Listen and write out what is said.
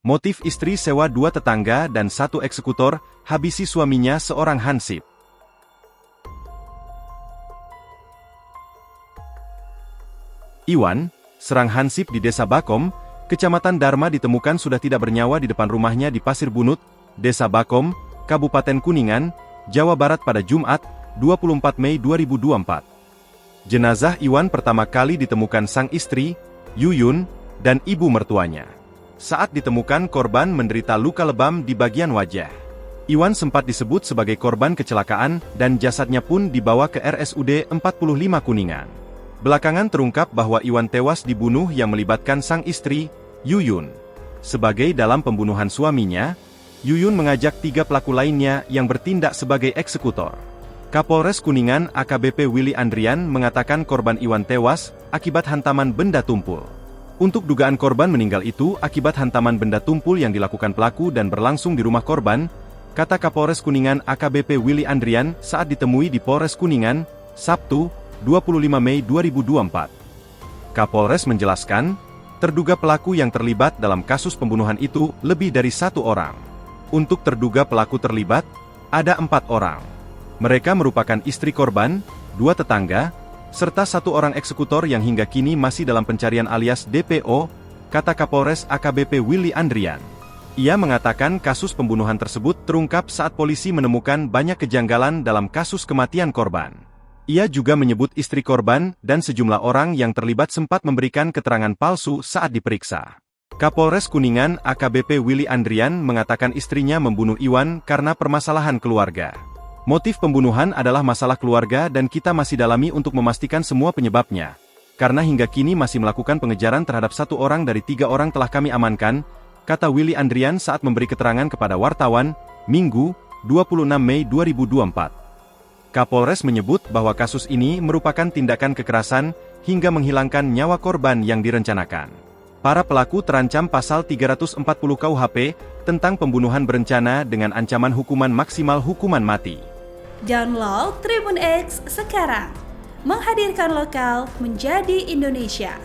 Motif istri sewa 2 tetangga dan 1 eksekutor, habisi suaminya seorang hansip. Iwan, serang hansip di Desa Bakom, Kecamatan Dharma ditemukan sudah tidak bernyawa di depan rumahnya di Pasir Bunut, Desa Bakom, Kabupaten Kuningan, Jawa Barat pada Jumat, 24 Mei 2024. Jenazah Iwan pertama kali ditemukan sang istri, Yuyun, dan ibu mertuanya. Saat ditemukan, korban menderita luka lebam di bagian wajah. Iwan sempat disebut sebagai korban kecelakaan dan jasadnya pun dibawa ke RSUD 45 Kuningan. Belakangan terungkap bahwa Iwan tewas dibunuh yang melibatkan sang istri, Yuyun. Sebagai dalam pembunuhan suaminya, Yuyun mengajak 3 pelaku lainnya yang bertindak sebagai eksekutor. Kapolres Kuningan AKBP Willy Andrian mengatakan korban Iwan tewas akibat hantaman benda tumpul. Untuk dugaan korban meninggal itu akibat hantaman benda tumpul yang dilakukan pelaku dan berlangsung di rumah korban, kata Kapolres Kuningan AKBP Willy Andrian saat ditemui di Polres Kuningan, Sabtu, 25 Mei 2024. Kapolres menjelaskan, terduga pelaku yang terlibat dalam kasus pembunuhan itu lebih dari 1 orang. Untuk terduga pelaku terlibat, ada 4 orang. Mereka merupakan istri korban, 2 tetangga, serta 1 orang eksekutor yang hingga kini masih dalam pencarian alias DPO, kata Kapolres AKBP Willy Andrian. Ia mengatakan kasus pembunuhan tersebut terungkap saat polisi menemukan banyak kejanggalan dalam kasus kematian korban. Ia juga menyebut istri korban dan sejumlah orang yang terlibat sempat memberikan keterangan palsu saat diperiksa. Kapolres Kuningan AKBP Willy Andrian mengatakan istrinya membunuh Iwan karena permasalahan keluarga. Motif pembunuhan adalah masalah keluarga dan kita masih dalami untuk memastikan semua penyebabnya. Karena hingga kini masih melakukan pengejaran terhadap 1 orang dari 3 orang telah kami amankan, kata Willy Andrian saat memberi keterangan kepada wartawan, Minggu, 26 Mei 2024. Kapolres menyebut bahwa kasus ini merupakan tindakan kekerasan hingga menghilangkan nyawa korban yang direncanakan. Para pelaku terancam pasal 340 KUHP tentang pembunuhan berencana dengan ancaman hukuman maksimal hukuman mati. Download Tribun X sekarang, menghadirkan lokal menjadi Indonesia.